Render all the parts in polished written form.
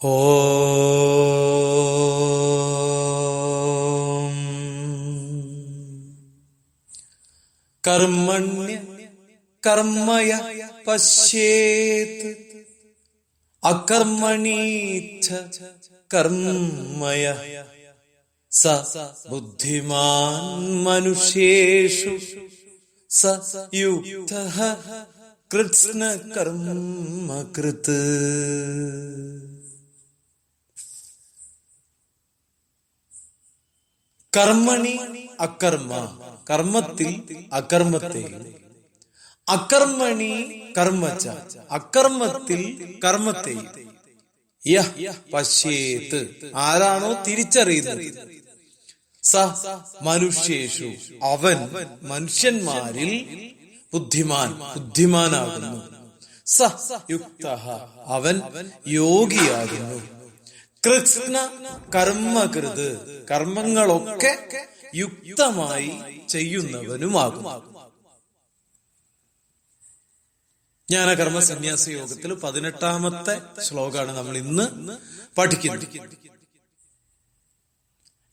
ഓം കർമ്മണ്യ കർമ്മയ പശ്യേത് അകർമ്മണീച്ഛ കർമ്മയ സ ബുദ്ധിമാൻ മനുഷ്യേഷു സ യുക്തഃ കൃത്സ്ന കർമ്മകൃത്. കർമ്മണി അകർമ്മ, കർമ്മത്തിൽ അകർമ്മത്തെയും, അകർമ്മണി കർമ്മച്ച, അകർമ്മത്തിൽ കർമ്മത്തെയും. യഹ് പശ്യേത്, ആരാണോ തിരിച്ചറിയുന്നത്, സ മനുഷ്യേഷു, അവൻ മനുഷ്യന്മാരിൽ ബുദ്ധിമാൻ, ബുദ്ധിമാനാകുന്നു. സ യുക്തഃ, അവൻ യോഗിയാകുന്നു. കൃത്സ്ന കർമ്മകൃത്, കർമ്മങ്ങളൊക്കെ യുക്തമായി ചെയ്യുന്നവനുമാകും. ജ്ഞാനകർമ്മ സന്യാസ യോഗത്തിൽ 18ാമത്തെ ശ്ലോകമാണ് നമ്മൾ ഇന്ന് പഠിക്കുന്നത്.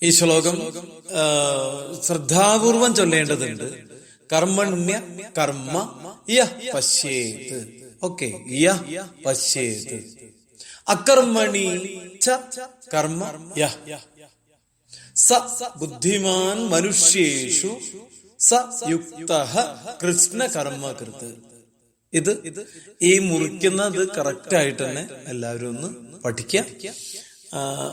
ഈ ശ്ലോകം ശ്രദ്ധാപൂർവം ചൊല്ലേണ്ടതുണ്ട്. കർമ്മണ്യ കർമ്മ യഹ് പശ്യേത്. ഓക്കെ, യഹ് പശ്യേത്. അകർമ്മണി ച കർമ്മ യഹ്. സ ബുദ്ധിമാൻ മനുഷ്യേഷു സ യുക്തഃ കൃത്സ്ന കർമ്മകൃത്. ഇത് ഈ മുറിക്കുന്നത് കറക്റ്റ് ആയിട്ട് തന്നെ എല്ലാവരും ഒന്ന് പഠിക്കുക.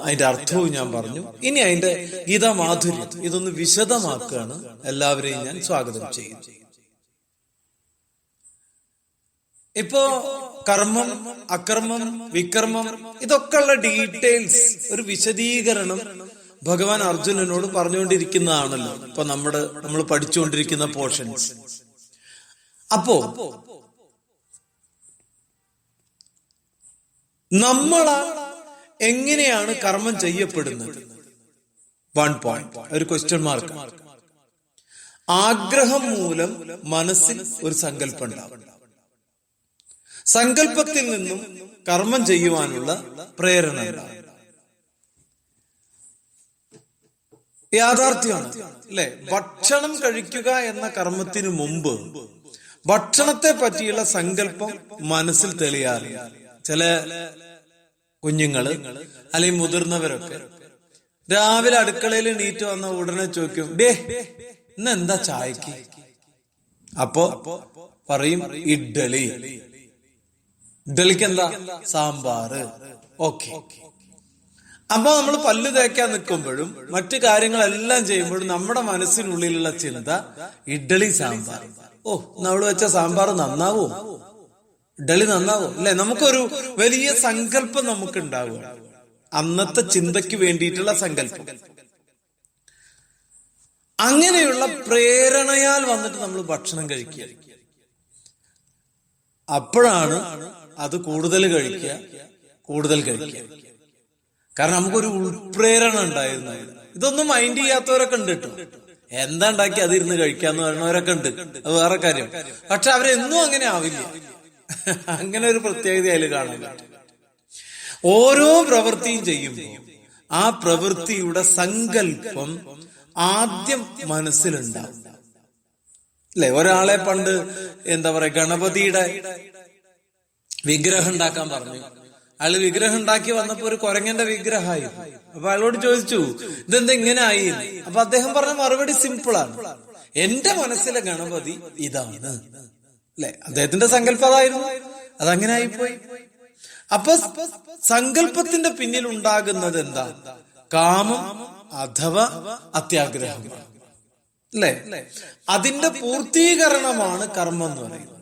അതിന്റെ അർത്ഥവും ഞാൻ പറഞ്ഞു. ഇനി അതിന്റെ ഗീതാമാധുര്യം ഇതൊന്ന് വിശദമാക്കുകയാണ്. എല്ലാവരെയും ഞാൻ സ്വാഗതം ചെയ്യും. ഇപ്പോ കർമ്മം, അകർമ്മം, വികർമ്മം, ഇതൊക്കെയുള്ള ഡീറ്റെയിൽസ്, ഒരു വിശദീകരണം ഭഗവാൻ അർജുനനോട് പറഞ്ഞുകൊണ്ടിരിക്കുന്നതാണല്ലോ ഇപ്പൊ നമ്മൾ പഠിച്ചുകൊണ്ടിരിക്കുന്ന പോർഷൻസ്. അപ്പോ എങ്ങനെയാണ് കർമ്മം ചെയ്യപ്പെടുന്നത്? 1 പോയിന്റ്, ഒരു ക്വസ്റ്റ്യൻ മാർക്ക്. ആഗ്രഹം മൂലം മനസ്സിൽ ഒരു സങ്കല്പം ഉണ്ടാവും. സങ്കല്പത്തിൽ നിന്നും കർമ്മം ചെയ്യുവാനുള്ള പ്രേരണ ഉണ്ടാവും. യാഥാർത്ഥ്യമാണ് അല്ലെ? ഭക്ഷണം കഴിക്കുക എന്ന കർമ്മത്തിന് മുമ്പ് ഭക്ഷണത്തെ പറ്റിയുള്ള സങ്കല്പം മനസ്സിൽ തെളിയാറില്ല. ചില കുഞ്ഞുങ്ങള് അല്ലെങ്കിൽ മുതിർന്നവരൊക്കെ രാവിലെ അടുക്കളയിൽ എണീറ്റ് വന്ന ഉടനെ ചോദിക്കും, ഡേ ഇന്ന് എന്താ ചായക്ക്? അപ്പോ പറയും ഇഡ്ഡലി. ഇഡ്ഡലിക്ക് എന്താ? സാമ്പാറ്. ഓക്കെ. അപ്പൊ നമ്മൾ പല്ല് തേക്കാൻ നിൽക്കുമ്പോഴും മറ്റു കാര്യങ്ങളെല്ലാം ചെയ്യുമ്പോഴും നമ്മുടെ മനസ്സിനുള്ളിലുള്ള ചിന്ത ഇഡ്ഡലി സാമ്പാർ. ഓ, നമ്മൾ വെച്ച സാമ്പാർ നന്നാവോ? ഇഡ്ഡലി നന്നാവോ? അല്ലെ? നമുക്കൊരു വലിയ സങ്കല്പം നമുക്കുണ്ടാവും. അന്നത്തെ ചിന്തയ്ക്ക് വേണ്ടിയിട്ടുള്ള സങ്കല്പം. അങ്ങനെയുള്ള പ്രേരണയാൽ വന്നിട്ട് നമ്മൾ ഭക്ഷണം കഴിക്കുക. അപ്പോഴാണ് അത് കൂടുതൽ കഴിക്കുക. കാരണം നമുക്കൊരു ഉൾപ്രേരണ ഉണ്ടായിരുന്നു. ഇതൊന്നും മൈൻഡ് ചെയ്യാത്തവരൊക്കെ ഉണ്ട് കേട്ടോ. എന്താ ഉണ്ടാക്കി അതിരുന്ന് കഴിക്കാന്ന് പറയുന്നവരൊക്കെ ഉണ്ട്. അത് വേറെ കാര്യം. പക്ഷെ അവരെന്നും അങ്ങനെ ആവില്ല. അങ്ങനെ ഒരു പ്രത്യേകത അതിൽ കാണാൻ പറ്റും. ഓരോ പ്രവൃത്തിയും ചെയ്യുമ്പോൾ ആ പ്രവൃത്തിയുടെ സങ്കല്പം ആദ്യം മനസ്സിലുണ്ടാവും. അല്ലെ? ഒരാളെ പണ്ട് എന്താ പറയാ, ഗണപതിയുടെ വിഗ്രഹം ഉണ്ടാക്കാൻ പറഞ്ഞു. അയാള് വിഗ്രഹം ഉണ്ടാക്കി വന്നപ്പോ ഒരു കുരങ്ങന്റെ വിഗ്രഹമായി. അപ്പൊ അയാളോട് ചോദിച്ചു, ഇതെന്താ ഇങ്ങനെ ആയി? അപ്പൊ അദ്ദേഹം പറഞ്ഞ മറുപടി സിമ്പിളാണ്, എന്റെ മനസ്സിലെ ഗണപതി ഇതാണ്. അല്ലെ? അദ്ദേഹത്തിന്റെ സങ്കല്പം അതായിരുന്നു, അതങ്ങനെ ആയിപ്പോയി. അപ്പൊ സങ്കല്പത്തിന്റെ പിന്നിൽ ഉണ്ടാകുന്നത് എന്താ? കാമം അഥവാ അത്യാഗ്രഹമാണ്. അല്ലെ? അതിന്റെ പൂർത്തീകരണമാണ് കർമ്മം എന്ന് പറയുന്നത്.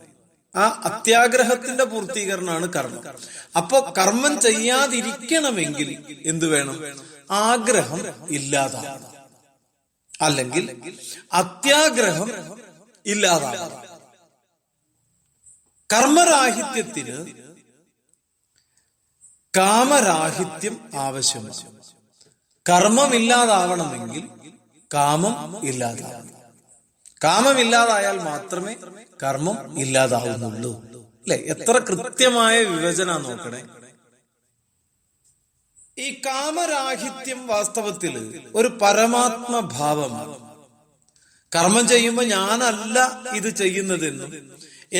ആ അത്യാഗ്രഹത്തിന്റെ പൂർത്തീകരണമാണ് കർമ്മം. അപ്പോ കർമ്മം ചെയ്യാതിരിക്കണമെങ്കിൽ എന്ത് വേണം? ആഗ്രഹം ഇല്ലാതാവണം, അല്ലെങ്കിൽ അത്യാഗ്രഹം ഇല്ലാതാവണം. കർമ്മരാഹിത്യത്തിന് കാമരാഹിത്യം ആവശ്യമാണ്. കർമ്മമില്ലാതാവണമെങ്കിൽ കാമം ഇല്ലാതാവണം. കാമമില്ലാതായാൽ മാത്രമേ കർമ്മം ഇല്ലാതാവുന്നുള്ളൂ. അല്ലെ? എത്ര കൃത്യമായ വിവേചന നോക്കണേ. ഈ കാമരാഹിത്യം വാസ്തവത്തിൽ ഒരു പരമാത്മഭാവമാണ്. കർമ്മം ചെയ്യുമ്പോൾ ഞാനല്ല ഇത് ചെയ്യുന്നതെന്നും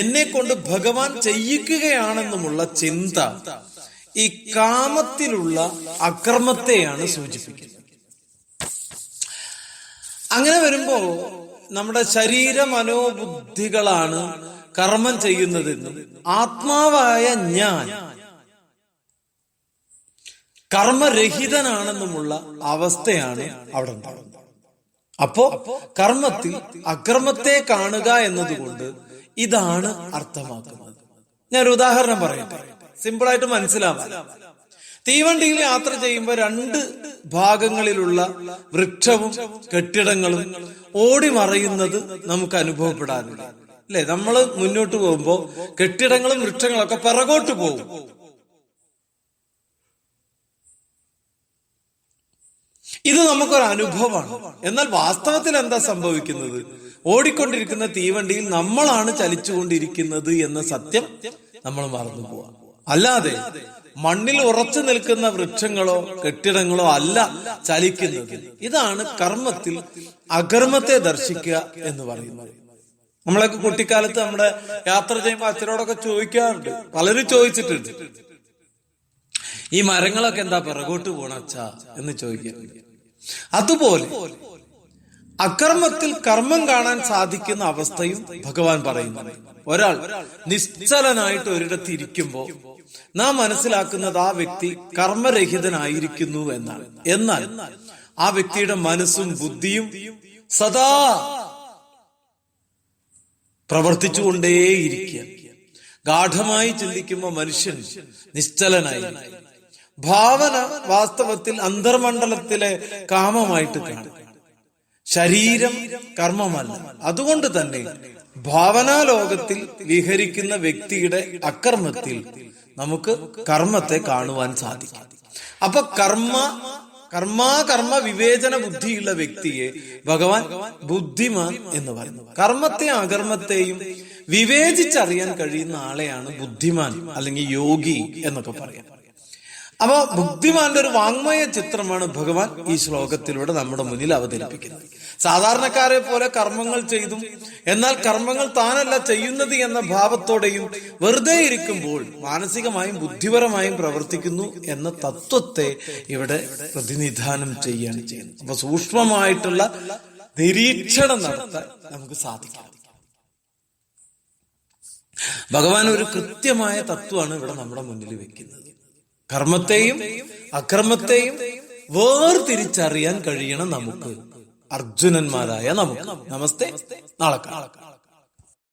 എന്നെ കൊണ്ട് ഭഗവാൻ ചെയ്യിക്കുകയാണെന്നുമുള്ള ചിന്ത ഈ കാമത്തിലുള്ള അക്രമത്തെയാണ് സൂചിപ്പിക്കുന്നത്. അങ്ങനെ വരുമ്പോ നമ്മുടെ ശരീര മനോബുദ്ധികളാണ് കർമ്മം ചെയ്യുന്നതെന്നും ആത്മാവായ ഞാൻ കർമ്മരഹിതനാണെന്നുമുള്ള അവസ്ഥയാണ് അവിടെ ഉണ്ടാകുന്നത്. അപ്പോ കർമ്മത്തിൽ അക്രമത്തെ കാണുക എന്നതുകൊണ്ട് ഇതാണ് അർത്ഥമാക്കുന്നത്. ഞാനൊരു ഉദാഹരണം പറയട്ടെ, സിമ്പിളായിട്ട് മനസ്സിലാവാൻ. തീവണ്ടിയിൽ യാത്ര ചെയ്യുമ്പോൾ രണ്ട് ഭാഗങ്ങളിലുള്ള വൃക്ഷവും കെട്ടിടങ്ങളും ഓടി മറയുന്നത് നമുക്ക് അനുഭവപ്പെടാറില്ല അല്ലെ? നമ്മൾ മുന്നോട്ട് പോകുമ്പോ കെട്ടിടങ്ങളും വൃക്ഷങ്ങളൊക്കെ പിറകോട്ട് പോകും. ഇത് നമുക്കൊരു അനുഭവമാണ്. എന്നാൽ വാസ്തവത്തിൽ എന്താ സംഭവിക്കുന്നത്? ഓടിക്കൊണ്ടിരിക്കുന്ന തീവണ്ടിയിൽ നമ്മളാണ് ചലിച്ചുകൊണ്ടിരിക്കുന്നത് എന്ന സത്യം നമ്മൾ മറന്നു പോവാ. അല്ലാതെ മണ്ണിൽ ഉറച്ചു നിൽക്കുന്ന വൃക്ഷങ്ങളോ കെട്ടിടങ്ങളോ അല്ല ചലിക്കുന്നത്. ഇതാണ് കർമ്മത്തിൽ അകർമ്മത്തെ ദർശിക്കുക എന്ന് പറയുന്നത്. നമ്മളൊക്കെ കുട്ടിക്കാലത്ത് നമ്മുടെ യാത്ര ചെയ്യുമ്പോൾ അച്ഛനോടൊക്കെ ചോദിക്കാറുണ്ട്, പലരും ചോദിച്ചിട്ടുണ്ട്, ഈ മരങ്ങളൊക്കെ എന്താ പിറകോട്ട് പോണ അച്ഛാ എന്ന് ചോദിക്കാറുണ്ട്. അതുപോലെ അകർമ്മത്തിൽ കർമ്മം കാണാൻ സാധിക്കുന്ന അവസ്ഥയും ഭഗവാൻ പറയുന്നു. ഒരാൾ നിശ്ചലനായിട്ട് ഒരിടത്ത് ഇരിക്കുമ്പോ നാം മനസ്സിലാക്കുന്നത് ആ വ്യക്തി കർമ്മരഹിതനായിരിക്കുന്നു എന്നാണ്. എന്നാൽ ആ വ്യക്തിയുടെ മനസ്സും ബുദ്ധിയും സദാ പ്രവർത്തിച്ചുകൊണ്ടേയിരിക്കുക. ഗാഠമായി ചിന്തിക്കുമ്പോൾ മനുഷ്യൻ നിശ്ചലനായി. ഭാവന വാസ്തവത്തിൽ അന്തർമണ്ഡലത്തിലെ കാമമായിട്ട് കാണും. ശരീരം കർമ്മമല്ല. അതുകൊണ്ട് തന്നെ ഭാവനാലോകത്തിൽ വിഹരിക്കുന്ന വ്യക്തിയുടെ അകർമ്മത്തിൽ നമുക്ക് കർമ്മത്തെ കാണുവാൻ സാധിക്കും. അപ്പൊ കർമ്മ വിവേചന ബുദ്ധിയുള്ള വ്യക്തിയെ ഭഗവാൻ ബുദ്ധിമാൻ എന്ന് പറയുന്നു. കർമ്മത്തെയും അകർമ്മത്തെയും വിവേചിച്ചറിയാൻ കഴിയുന്ന ആളെയാണ് ബുദ്ധിമാൻ അല്ലെങ്കിൽ യോഗി എന്നൊക്കെ പറയാം. അപ്പൊ ബുദ്ധിമാന്റെ ഒരു വാങ്മയ ചിത്രമാണ് ഭഗവാൻ ഈ ശ്ലോകത്തിലൂടെ നമ്മുടെ മുന്നിൽ അവതരിപ്പിക്കുന്നത്. സാധാരണക്കാരെ പോലെ കർമ്മങ്ങൾ ചെയ്തും എന്നാൽ കർമ്മങ്ങൾ താനല്ല ചെയ്യുന്നത് എന്ന ഭാവത്തോടെയും വെറുതെ ഇരിക്കുമ്പോൾ മാനസികമായും ബുദ്ധിപരമായും പ്രവർത്തിക്കുന്നു എന്ന തത്വത്തെ ഇവിടെ പ്രതിനിധാനം ചെയ്യുകയാണ് ചെയ്യുന്നത്. അപ്പൊ സൂക്ഷ്മമായിട്ടുള്ള നിരീക്ഷണം നടത്താൻ നമുക്ക് സാധിക്കും. ഭഗവാൻ ഒരു കൃത്യമായ തത്വമാണ് ഇവിടെ നമ്മുടെ മുന്നിൽ വെക്കുന്നത്. കർമ്മത്തെയും അകർമ്മത്തെയും വേർതിരിച്ചറിയാൻ കഴിയണം നമുക്ക്, അർജുനന്മാരായ നമുക്ക്. നമസ്തേ, നാളെ കാണാം.